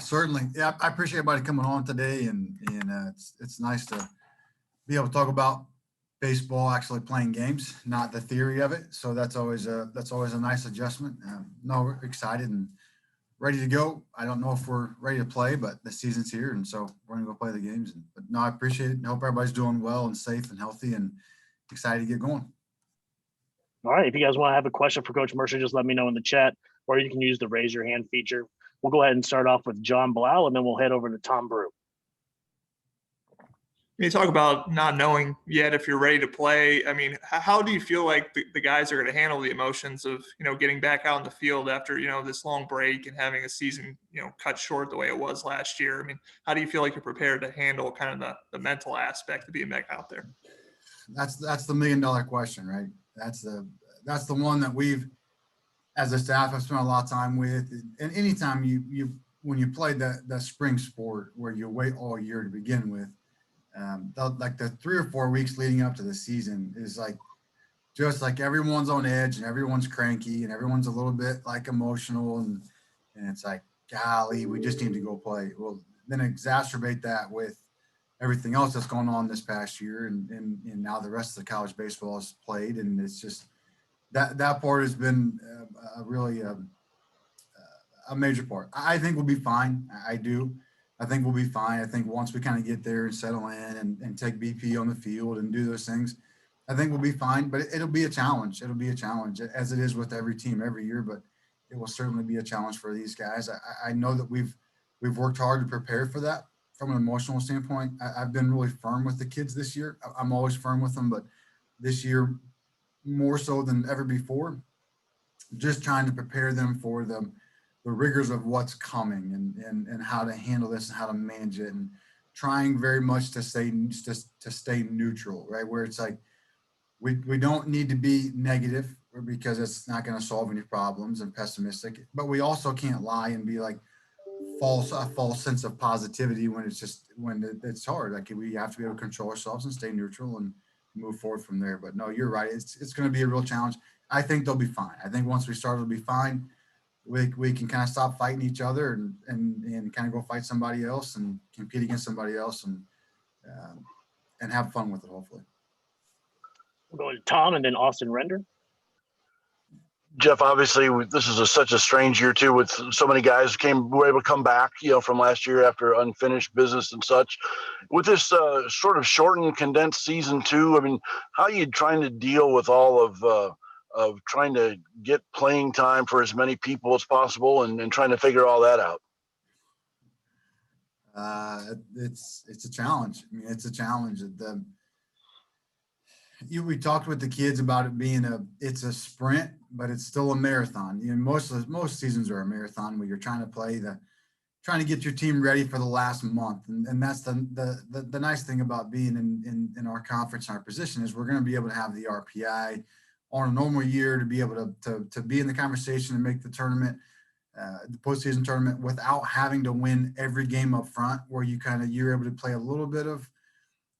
Certainly. Yeah, I appreciate everybody coming on today, and it's nice to be able to talk about baseball, actually playing games, not the theory of it. So that's always a nice adjustment. No, we're excited and ready to go. I don't know if we're ready to play, but the season's here, and so we're gonna go play the games. But no, I appreciate it. I hope everybody's doing well and safe and healthy and excited to get going. All right. If you guys want to have a question for Coach Mercer, just let me know in the chat, or you can use the raise your hand feature. We'll go ahead and start off with John Blau, and then we'll head over to Tom Brew. You talk about not knowing yet if you're ready to play. I mean, how do you feel like the guys are going to handle the emotions of, getting back out in the field after, this long break and having a season, cut short the way it was last year? I mean, how do you feel like you're prepared to handle kind of the mental aspect of being back out there? That's the $1 million question, right? That's the one that we've, as a staff, have spent a lot of time with. And anytime when you play the spring sport where you wait all year to begin with, like the 3 or 4 weeks leading up to the season is like just like everyone's on edge and everyone's cranky and everyone's a little bit like emotional and it's like, golly, we just need to go play. Well, then exacerbate that with everything else that's going on this past year and now the rest of the college baseball is played, and it's just that part has been really a major part. I think we'll be fine. I do. I think we'll be fine. I think once we kind of get there and settle in and take BP on the field and do those things, I think we'll be fine. But it'll be a challenge. It'll be a challenge, as it is with every team every year. But it will certainly be a challenge for these guys. I know that we've worked hard to prepare for that from an emotional standpoint. I've been really firm with the kids this year. I'm always firm with them, but this year more so than ever before, just trying to prepare them for the rigors of what's coming and how to handle this and how to manage it, and trying very much to stay neutral, right? Where it's like, we don't need to be negative because it's not going to solve any problems, and pessimistic, but we also can't lie and be like a false sense of positivity when it's hard. Like, we have to be able to control ourselves and stay neutral and move forward from there. But no, you're right. It's going to be a real challenge. I think they'll be fine. I think once we start, it'll be fine. We can kind of stop fighting each other and kind of go fight somebody else and compete against somebody else and have fun with it, hopefully. We'll go to Tom and then Austin Render. Jeff, obviously this is such a strange year too, with so many guys were able to come back, from last year after unfinished business and such. With this sort of shortened, condensed season too, I mean, how are you trying to deal with all of trying to get playing time for as many people as possible and trying to figure all that out? It's a challenge. I mean, it's a challenge. We talked with the kids about it being it's a sprint, but it's still a marathon. Most seasons are a marathon where you're trying to get your team ready for the last month. And that's the nice thing about being in our conference, our position, is we're going to be able to have the RPI on a normal year to be able to be in the conversation and make the tournament, the postseason tournament, without having to win every game up front, where you're able to play a little bit of,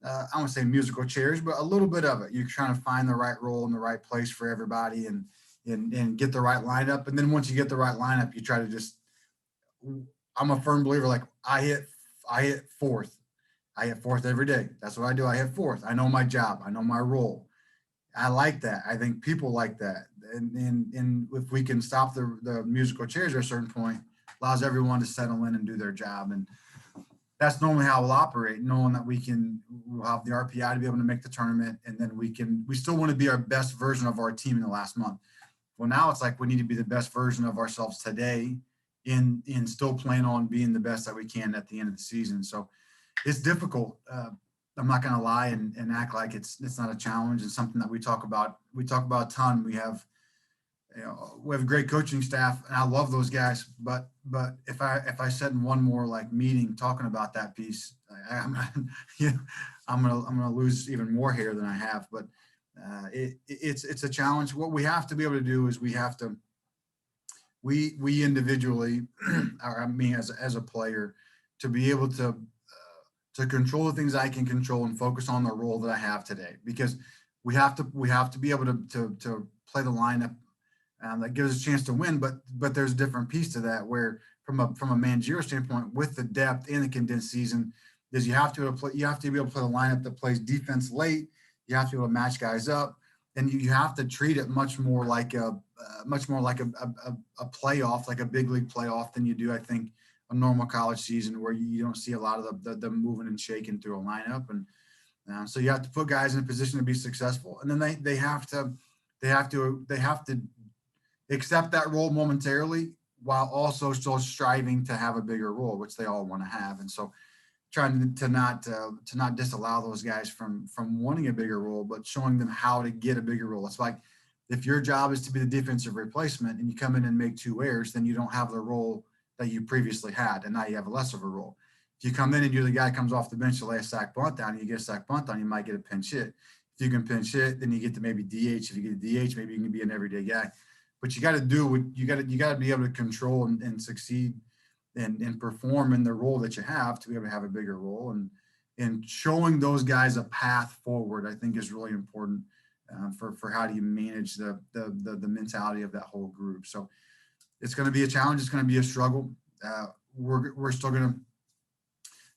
I don't want to say musical chairs, but a little bit of it. You're trying to find the right role in the right place for everybody and get the right lineup. And then once you get the right lineup, you try to I'm a firm believer, like I hit fourth. I hit fourth every day. That's what I do. I hit fourth. I know my job. I know my role. I like that. I think people like that. And if we can stop the musical chairs at a certain point, allows everyone to settle in and do their job. And that's normally how we'll operate, knowing that we'll have the RPI to be able to make the tournament. And then we still want to be our best version of our team in the last month. Well, now it's like we need to be the best version of ourselves today and still plan on being the best that we can at the end of the season. So it's difficult. I'm not going to lie and act like it's not a challenge. It's something that we talk about. We talk about a ton. We have a great coaching staff, and I love those guys. But if I sit in one more meeting talking about that piece, I'm gonna lose even more hair than I have. But it's a challenge. What we have to be able to do is we individually, or me as a player, to be able to control the things I can control and focus on the role that I have today, because we have to be able to play the lineup that gives us a chance to win. But there's a different piece to that, where from a managerial standpoint with the depth in the condensed season is you have to be able to play the lineup that plays defense late. You have to be able to match guys up, and you have to treat it much more like a playoff, like a big league playoff than you do, I think, a normal college season where you don't see a lot of the moving and shaking through a lineup. And so you have to put guys in a position to be successful. And then they have to accept that role momentarily while also still striving to have a bigger role, which they all want to have. And so trying to not disallow those guys from wanting a bigger role, but showing them how to get a bigger role. It's like if your job is to be the defensive replacement and you come in and make 2 errors, then you don't have the role that you previously had, and now you have a less of a role. If you come in and you're the guy comes off the bench to lay a sack bunt down, and you get a sack bunt down, you might get a pinch hit. If you can pinch hit, then you get to maybe DH. If you get a DH, maybe you can be an everyday guy. But you got to do what you got to be able to control and succeed and perform in the role that you have to be able to have a bigger role. And showing those guys a path forward, I think, is really important for how do you manage the mentality of that whole group. So it's going to be a challenge. It's going to be a struggle. We're still going to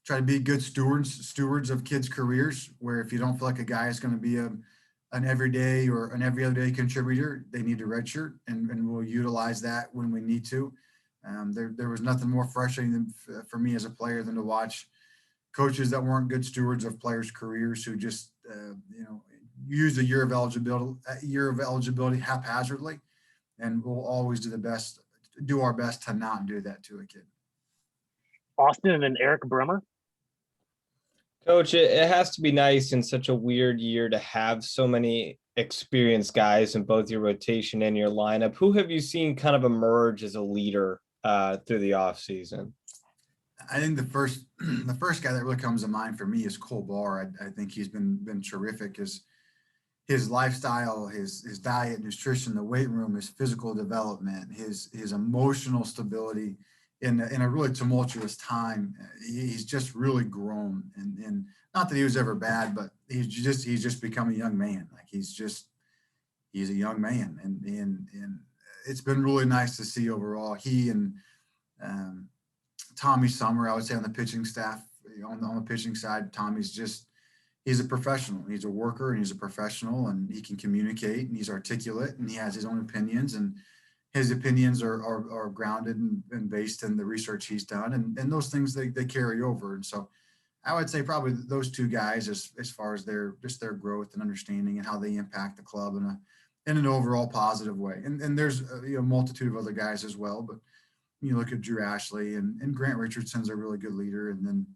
try to be good stewards of kids' careers, where if you don't feel like a guy is going to be an everyday or an every other day contributor, they need to redshirt, and we'll utilize that when we need to. There was nothing more frustrating for me as a player than to watch coaches that weren't good stewards of players' careers who just use a year of eligibility haphazardly, and we'll always do our best to not do that to a kid. Austin and then Eric Bremer. Coach, it has to be nice in such a weird year to have so many experienced guys in both your rotation and your lineup. Who have you seen kind of emerge as a leader through the offseason? I think the first guy that really comes to mind for me is Cole Barr. I think he's been terrific. His lifestyle, his diet, nutrition, the weight room, his physical development, his emotional stability in a really tumultuous time. He's just really grown, and not that he was ever bad, but he's just become a young man. Like he's a young man, and it's been really nice to see overall. He and Tommy Summer, I would say, on the pitching staff, on the pitching side, he's a professional. He's a worker, and he's a professional, and he can communicate, and he's articulate, and he has his own opinions, and his opinions are grounded and based in the research he's done, and those things they carry over. And so I would say probably those 2 guys as far as their growth and understanding and how they impact the club in an overall positive way. And there's a multitude of other guys as well, but you look at Drew Ashley and Grant Richardson's a really good leader, and then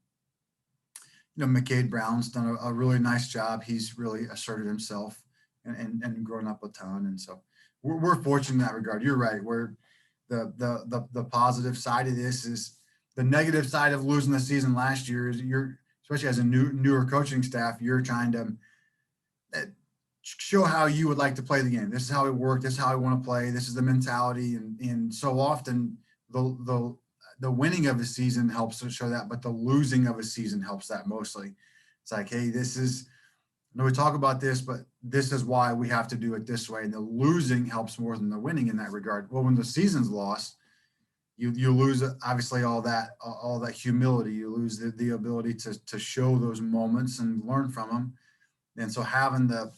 McCade Brown's done a really nice job. He's really asserted himself and grown up a ton, and so we're fortunate in that regard. You're right. Where the positive side of this is the negative side of losing the season last year is especially as a newer coaching staff, you're trying to show how you would like to play the game. This is how it worked. This is how I want to play. This is the mentality. And so often the winning of a season helps to show that, but the losing of a season helps that mostly. It's like, hey, I know we talk about this, but this is why we have to do it this way. And the losing helps more than the winning in that regard. Well, when the season's lost, you lose obviously all that humility. You lose the ability to show those moments and learn from them. And so having the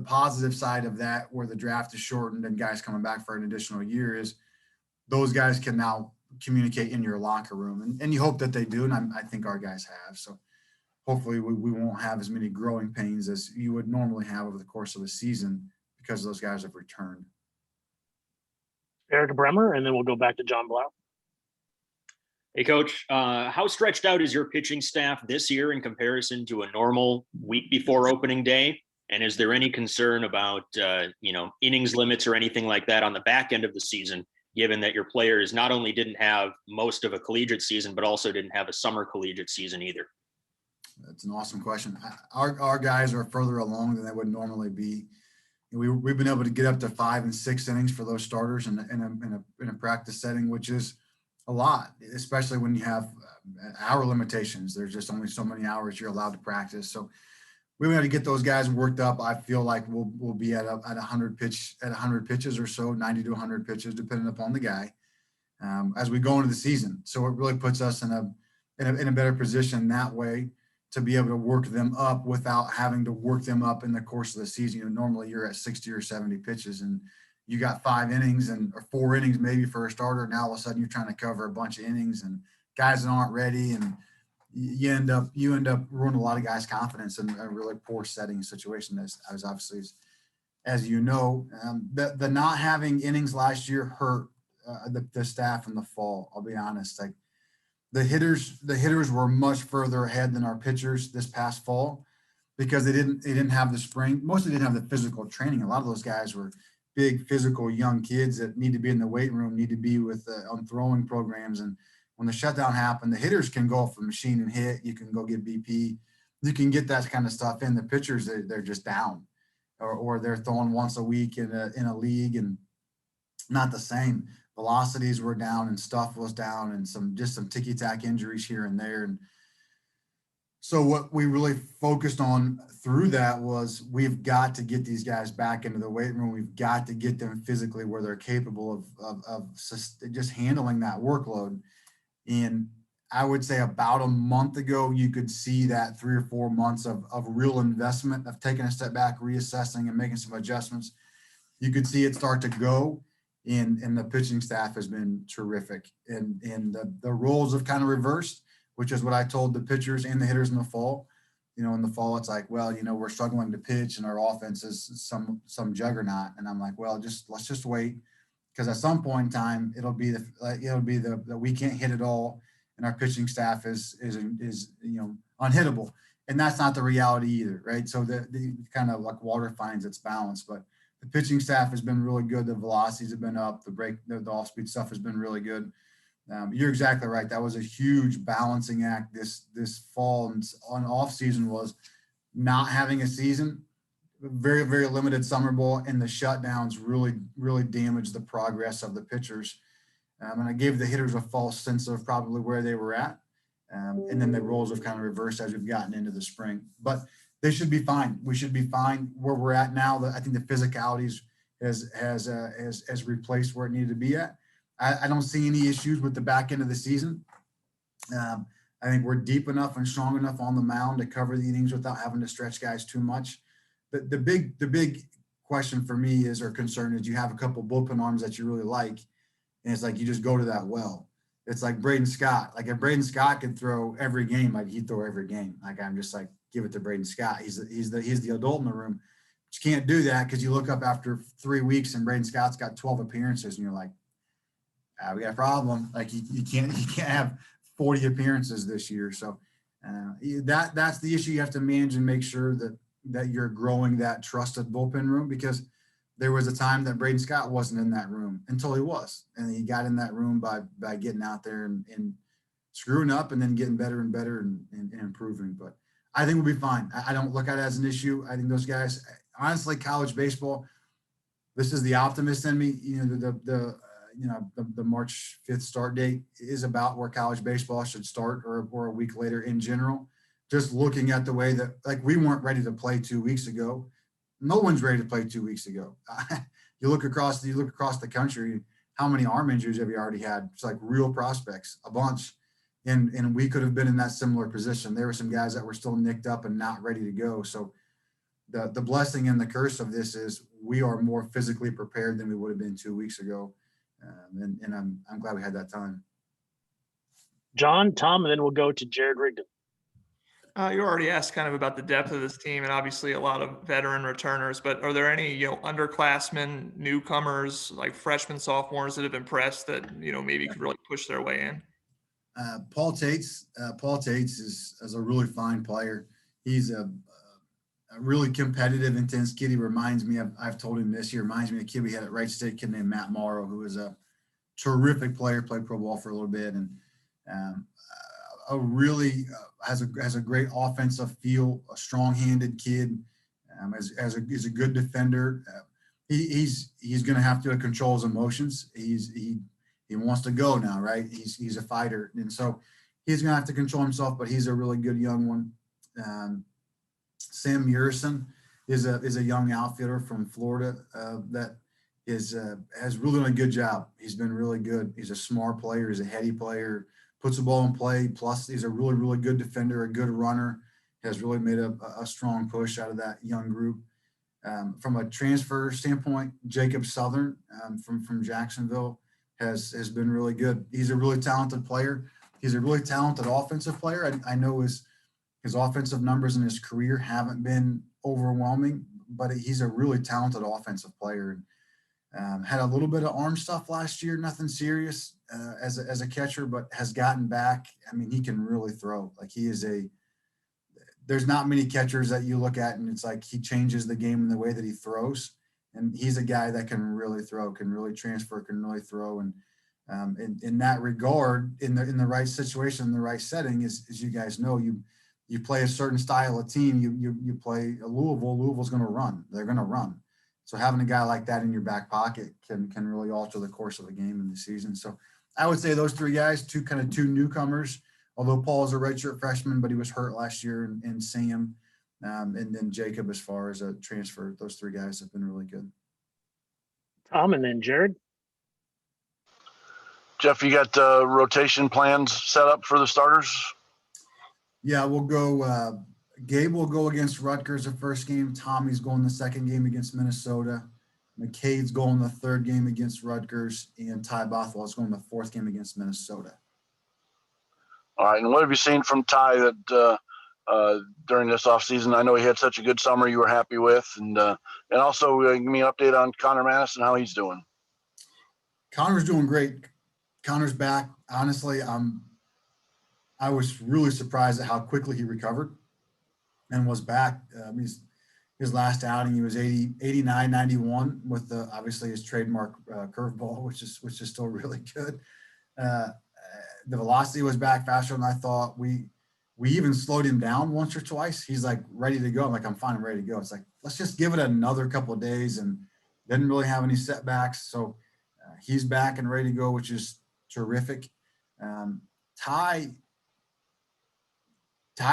positive side of that, where the draft is shortened and guys coming back for an additional year, is those guys can now communicate in your locker room, and you hope that they do. And I think our guys have. So hopefully we won't have as many growing pains as you would normally have over the course of a season because those guys have returned. Eric Bremer, and then we'll go back to John Blau. Hey, Coach, how stretched out is your pitching staff this year in comparison to a normal week before opening day? And is there any concern about, innings limits or anything like that on the back end of the season, given that your players not only didn't have most of a collegiate season, but also didn't have a summer collegiate season either? That's an awesome question. Our guys are further along than they would normally be. We've been able to get up to 5 and 6 innings for those starters in a practice setting, which is a lot, especially when you have hour limitations. There's just only so many hours you're allowed to practice. So we want to get those guys worked up. I feel like we'll be at 100 pitches or so, 90 to 100 pitches, depending upon the guy. as we go into the season. So it really puts us in a better position that way to be able to work them up without having to work them up in the course of the season. You know, normally you're at 60 or 70 pitches and you got 5 innings or 4 innings maybe for a starter. Now all of a sudden you're trying to cover a bunch of innings and guys that aren't ready, and you end up ruining a lot of guys' confidence in a really poor setting situation. As obviously as you know, the not having innings last year hurt the staff in the fall. I'll be honest. Like the hitters were much further ahead than our pitchers this past fall because they didn't have the spring. Mostly didn't have the physical training. A lot of those guys were big physical young kids that need to be in the weight room, need to be with on throwing programs. And when the shutdown happened, the hitters can go off the machine and hit. You can go get BP. You can get that kind of stuff in. The pitchers, they're just down, or they're throwing once a week in a league and not the same. Velocities were down and stuff was down, and some ticky-tack injuries here and there. And so what we really focused on through that was we've got to get these guys back into the weight room. We've got to get them physically where they're capable of just handling that workload. And I would say about a month ago, you could see that 3 or 4 months of real investment, of taking a step back, reassessing and making some adjustments. You could see it start to go, and the pitching staff has been terrific. And the roles have kind of reversed, which is what I told the pitchers and the hitters in the fall. You know, in the fall, it's like, well, you know, we're struggling to pitch and our offense is some juggernaut. And I'm like, well, let's just wait. Because at some point in time, it'll be the we can't hit it all, and our pitching staff is unhittable, and that's not the reality either, right? So the kind of like water finds its balance, but the pitching staff has been really good. The velocities have been up. The off speed stuff has been really good. You're exactly right. That was a huge balancing act this fall and on off season was not having a season. Very, very limited summer ball, and the shutdowns really damaged the progress of the pitchers. And I gave the hitters a false sense of probably where they were at. And then the roles have kind of reversed as we've gotten into the spring. But they should be fine. We should be fine where we're at now. I think the physicality has replaced where it needed to be at. I don't see any issues with the back end of the season. I think we're deep enough and strong enough on the mound to cover the innings without having to stretch guys too much. The big question for me or concern is you have a couple bullpen arms that you really like, and it's like you just go to that well. It's like Braden Scott. Like if Braden Scott could throw every game, like he'd throw every game. Like I'm just like, give it to Braden Scott. He's the adult in the room. But you can't do that because you look up after 3 weeks and Braden Scott's got 12 appearances, and you're like, we got a problem. Like you can't have 40 appearances this year. So that's the issue you have to manage and make sure that you're growing that trusted bullpen room, because there was a time that Braden Scott wasn't in that room until he was. And he got in that room by getting out there and screwing up and then getting better and better and improving. But I think we'll be fine. I don't look at it as an issue. I think those guys, honestly, college baseball, this is the optimist in me. You know, the March 5th start date is about where college baseball should start or a week later in general. Just looking at the way that, like, we weren't ready to play 2 weeks ago. No one's ready to play 2 weeks ago. You look across the country, how many arm injuries have you already had? It's like real prospects, a bunch. And we could have been in that similar position. There were some guys that were still nicked up and not ready to go. So the blessing and the curse of this is we are more physically prepared than we would have been 2 weeks ago. And I'm glad we had that time. John, Tom, and then we'll go to Jared Rigdon. You already asked kind of about the depth of this team, and obviously a lot of veteran returners, but are there any, underclassmen, newcomers, like freshmen, sophomores that have impressed that, maybe could really push their way in? Paul Tates is a really fine player. He's a really competitive, intense kid. He reminds me of, I've told him this, he reminds me of a kid we had at Wright State, a kid named Matt Morrow, who is a terrific player, played pro ball for a little bit, and a really has a great offensive feel, a strong-handed kid, is a good defender. He's going to have to control his emotions. He wants to go now, right? He's a fighter, and so he's going to have to control himself. But he's a really good young one. Sam Murison is a young outfielder from Florida that has really done a good job. He's been really good. He's a smart player. He's a heady player, puts the ball in play. Plus, he's a really, really good defender, a good runner, has really made a strong push out of that young group. From a transfer standpoint, Jacob Southern from Jacksonville has been really good. He's a really talented player. He's a really talented offensive player. I know his offensive numbers in his career haven't been overwhelming, but he's a really talented offensive player. Had a little bit of arm stuff last year, nothing serious as a catcher, but has gotten back. I mean, he can really throw. Like there's not many catchers that you look at and it's like he changes the game in the way that he throws. And he's a guy that can really throw, can really transfer, can really throw. And in that regard, in the right situation, in the right setting, as you guys know, you play a certain style of team, you play a Louisville. Louisville's going to run. They're going to run. So having a guy like that in your back pocket can really alter the course of a game in the season. So I would say those three guys, two newcomers. Although Paul is a redshirt freshman, but he was hurt last year, and Sam, and then Jacob as far as a transfer. Those three guys have been really good. Tom, and then Jared. Jeff, you got rotation plans set up for the starters? Yeah, we'll go. Gabe will go against Rutgers the first game. Tommy's going the second game against Minnesota. McCade's going the third game against Rutgers, and Ty Bothwell's going the fourth game against Minnesota. All right, and what have you seen from Ty that during this offseason? I know he had such a good summer you were happy with, and also give me an update on Connor Madison, how he's doing. Connor's doing great. Connor's back. Honestly, I was really surprised at how quickly he recovered and was back. His last outing, he was 89, 91 with obviously his trademark curveball, which is still really good. The velocity was back faster than I thought. We even slowed him down once or twice. He's like ready to go. I'm like, I'm fine, I'm ready to go. It's like, let's just give it another couple of days, and didn't really have any setbacks. So he's back and ready to go, which is terrific. Ty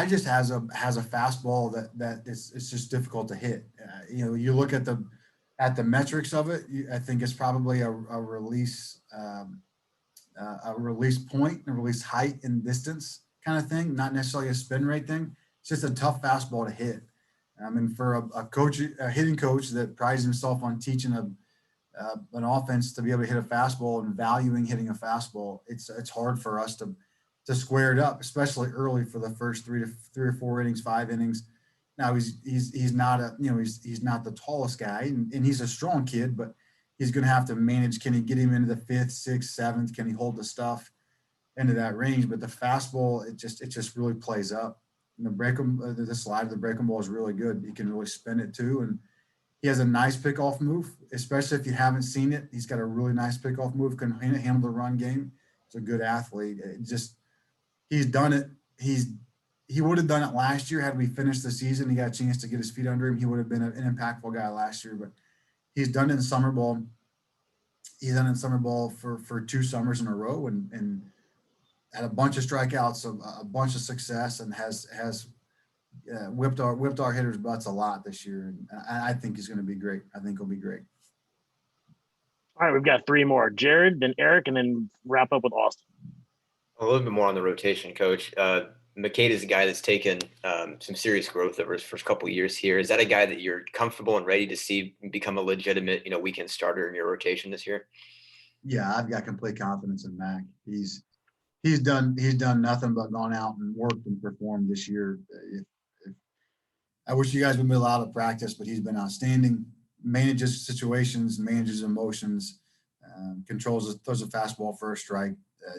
just has a fastball that it's just difficult to hit. You look at the metrics of it. I think it's probably a release point, a release height and distance kind of thing, not necessarily a spin rate thing. It's just a tough fastball to hit. And for a hitting coach that prides himself on teaching an offense to be able to hit a fastball and valuing hitting a fastball, it's hard for us to square it up, especially early for the first three or four innings, 5 innings. Now he's not he's not the tallest guy, and he's a strong kid, but he's going to have to manage. Can he get him into the 5th, 6th, 7th? Can he hold the stuff into that range? But the fastball, it just really plays up. And the slider, the breaking ball is really good. He can really spin it too, and he has a nice pickoff move, especially if you haven't seen it. He's got a really nice pickoff move. Can handle the run game. He's a good athlete. He's done it. He would have done it last year had we finished the season. He got a chance to get his feet under him. He would have been an impactful guy last year, but he's done it in summer ball. He's done it in summer ball for 2 summers in a row, and had a bunch of strikeouts, a bunch of success, and has whipped our hitters' butts a lot this year. And I think he's going to be great. I think he'll be great. All right, we've got 3 more. Jared, then Eric, and then wrap up with Austin. A little bit more on the rotation, Coach. McCade is a guy that's taken some serious growth over his first couple of years here. Is that a guy that you're comfortable and ready to see become a legitimate, weekend starter in your rotation this year? Yeah, I've got complete confidence in Mac. He's done nothing but gone out and worked and performed this year. I wish you guys would be allowed to practice, but he's been outstanding. Manages situations, manages emotions, throws a fastball for a strike,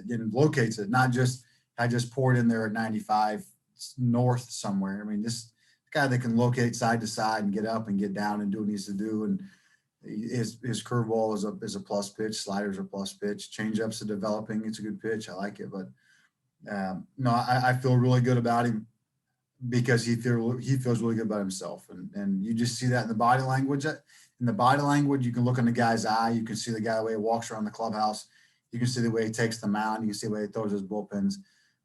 and locates it. Not just I just poured in there at 95 north somewhere. I mean, this guy that can locate side to side and get up and get down and do what he needs to do. And his curveball is a plus pitch. Sliders are plus pitch. Changeup's a developing. It's a good pitch. I like it, but no, I feel really good about him because he feels really good about himself, and you just see that in the body language. In the body language, you can look in the guy's eye. You can see the guy the way he walks around the clubhouse. You can see the way he takes the mound. You can see the way he throws his bullpens.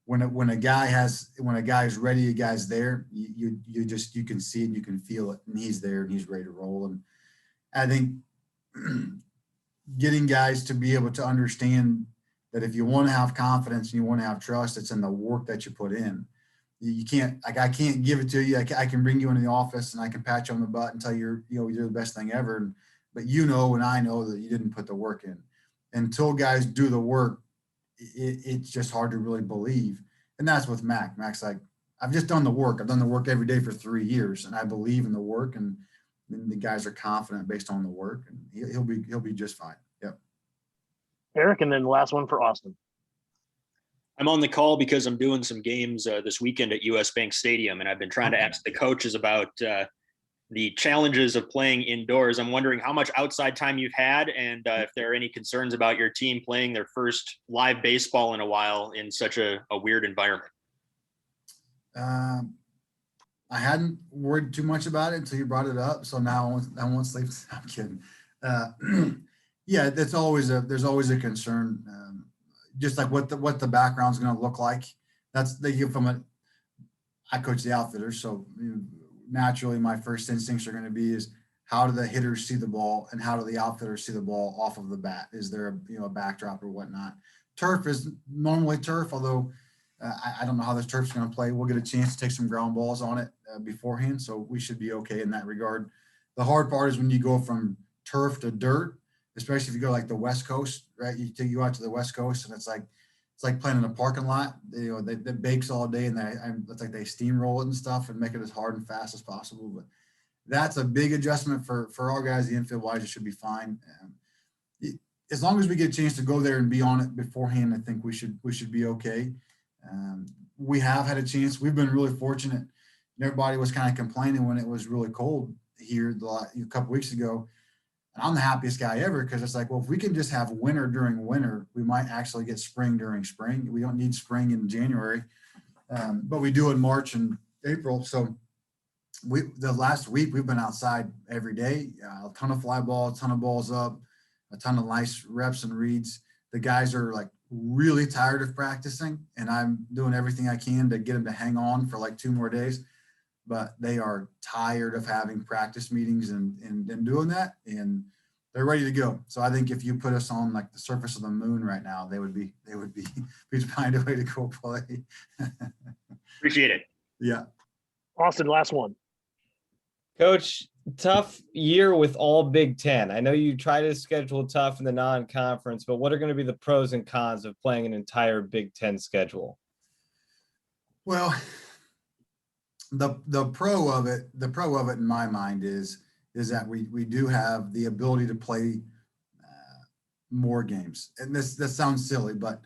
When a guy's ready, a guy's there. You can see it, you can feel it, and he's there and he's ready to roll. And I think getting guys to be able to understand that if you want to have confidence and you want to have trust, it's in the work that you put in. You can't, like, I can't give it to you. I can bring you into the office and I can pat you on the butt and tell you, you're the best thing ever. But and I know that you didn't put the work in. Until guys do the work, it's just hard to really believe. And that's with Mac. Mac's like, I've just done the work. I've done the work every day for 3 years, and I believe in the work, and the guys are confident based on the work, and he'll be just fine. Yep. Eric, and then the last one for Austin. I'm on the call because I'm doing some games this weekend at US Bank Stadium, and I've been trying to ask the coaches about the challenges of playing indoors. I'm wondering how much outside time you've had, and if there are any concerns about your team playing their first live baseball in a while in such a weird environment. I hadn't worried too much about it until you brought it up. So now I won't sleep. I'm kidding. Yeah, there's always a concern. Just like what the background's going to look like. That's they give from I coach the outfitters, so naturally my first instincts are going to be is how do the hitters see the ball and how do the outfitters see the ball off of the bat? Is there a backdrop or whatnot? Turf is normally turf, although I don't know how this turf's going to play. We'll get a chance to take some ground balls on it beforehand, so we should be okay in that regard. The hard part is when you go from turf to dirt, especially if you go like the West Coast, right? You take you out to the West Coast, and it's like playing in a parking lot. They bakes all day, and it's like they steamroll it and stuff and make it as hard and fast as possible. But that's a big adjustment for our guys. The infield wise, it should be fine. As long as we get a chance to go there and be on it beforehand, I think we should be okay. We have had a chance. We've been really fortunate. Everybody was kind of complaining when it was really cold here a couple weeks ago. And I'm the happiest guy ever because it's like, well, if we can just have winter during winter, we might actually get spring during spring. We don't need spring in January, but we do in March and April. So the last week we've been outside every day, a ton of fly ball, a ton of balls up, a ton of nice reps and reads. The guys are like really tired of practicing, and I'm doing everything I can to get them to hang on for like 2 more days. But they are tired of having practice meetings and doing that, and they're ready to go. So I think if you put us on like the surface of the moon right now, they would be we'd find a way to go play. Appreciate it. Yeah. Austin, last one. Coach, tough year with all Big Ten. I know you try to schedule tough in the non-conference, but what are going to be the pros and cons of playing an entire Big Ten schedule? Well, the pro of it in my mind is that we do have the ability to play more games. And this sounds silly, but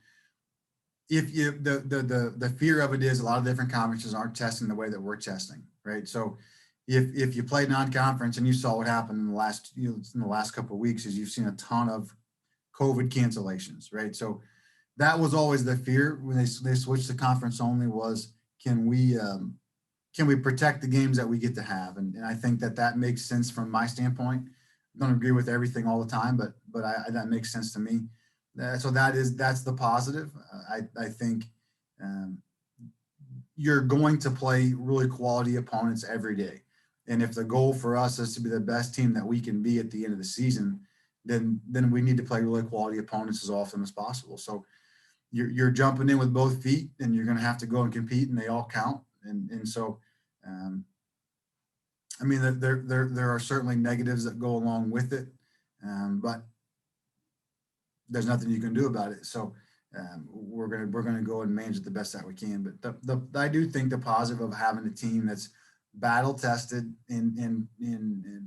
if you the fear of it is a lot of different conferences aren't testing the way that we're testing, right? So if you play non-conference and you saw what happened in the last couple of weeks, is you've seen a ton of COVID cancellations, right? So that was always the fear when they switched to conference only was can we protect the games that we get to have? And I think that makes sense from my standpoint. I don't agree with everything all the time, but that makes sense to me. So that's the positive. I think you're going to play really quality opponents every day. And if the goal for us is to be the best team that we can be at the end of the season, then we need to play really quality opponents as often as possible. So you're jumping in with both feet, and you're going to have to go and compete, and they all count. And so, I mean, there are certainly negatives that go along with it, but there's nothing you can do about it. So we're gonna go and manage it the best that we can. But I do think the positive of having a team that's battle tested and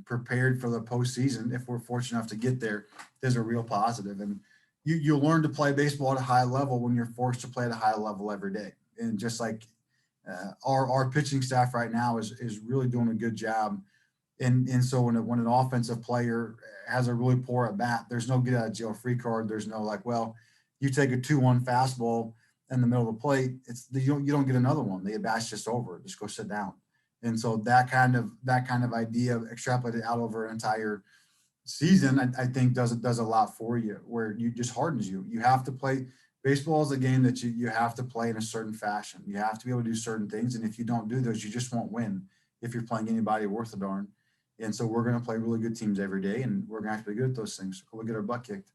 prepared for the postseason, if we're fortunate enough to get there, is a real positive. And you learn to play baseball at a high level when you're forced to play at a high level every day. And just like our pitching staff right now is really doing a good job. And so when an offensive player has a really poor at bat, there's no get out of jail free card. There's no like, well, you take a 2-1 fastball in the middle of the plate, you don't get another one. The at bat's just over. Just go sit down. And so that kind of idea extrapolated out over an entire season, I think does a lot for you, where you just hardens you. You have to play. Baseball is a game that you have to play in a certain fashion. You have to be able to do certain things. And if you don't do those, you just won't win if you're playing anybody worth a darn. And so we're going to play really good teams every day, and we're going to have to be good at those things. We'll get our butt kicked.